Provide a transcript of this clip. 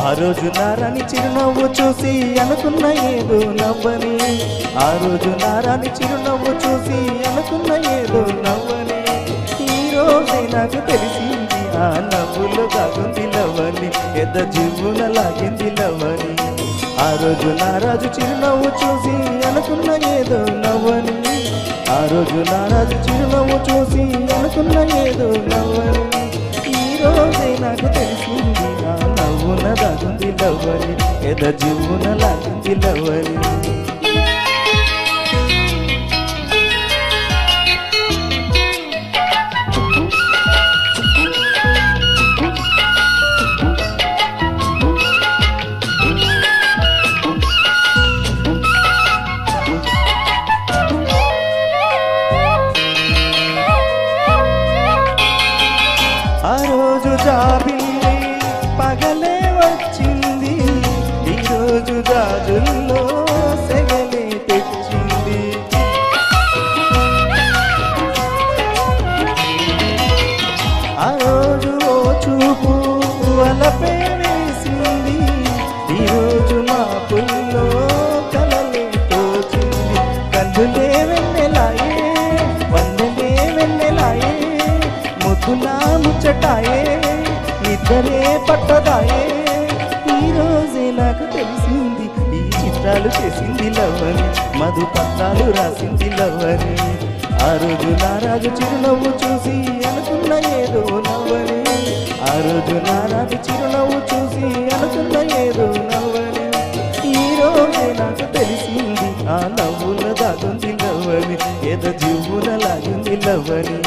ఆ రోజు నారాని చిరునవ్వు చూసి అనుకున్న ఏదో నవ్వని, ఆ రోజు నారాని చిరునవ్వు చూసి అనుకున్న ఏదో నవ్వని, ఈ రోజే నాకు తెలిసింది ఆ నవ్వులో దాగుంది లవ్వని, పెద్ద జీవున లాగింది లవ్వని. ఆ రోజు నారాజు చిరునవ్వు చూసి అనుకున్న ఏదో నవ్వని, ఆ రోజు నారాజు చిరునవ్వు చూసి అనుకున్న ఏదో నవ్వని, ఈ రోజే నాకు తెలిసింది ఆ నవ్వున దాగుంది లవ్వని, పెద్ద జీవున లాగింది లవ్వని. ఆ రోజు జాబిల్లి పగలే వచ్చింది, ఈరోజు జాజుల్లో సెగలే తెచ్చింది. ఆ రోజు ఓ చూపు వలపే వేసింది, ఈరోజు మా పుల్లో కలలే తోచింది. కన్నులే వెన్నెలాయే వన్నెలే వెన్నెలాయే, ముద్దులా ముచ్చటాయే నిద్రే పట్టదాయే, ఈ రోజే నాకు తెలిసింది ఈ చిత్రాలు చేసింది లవ్వని, మధు పత్రాలు రాసింది లవ్వని. ఆ రోజు నారాజు చిరునవ్వు చూసి అనుకున్న ఏదో నవ్వని, ఆ రోజు నారాజు చిరునవ్వు చూసి అనుకున్న ఏదో నవ్వని, ఈ రోజే నాకు తెలిసింది ఆ నవ్వుల దాగుంది లవ్వని, ఏదో జీవున లాగింది లవ్వని.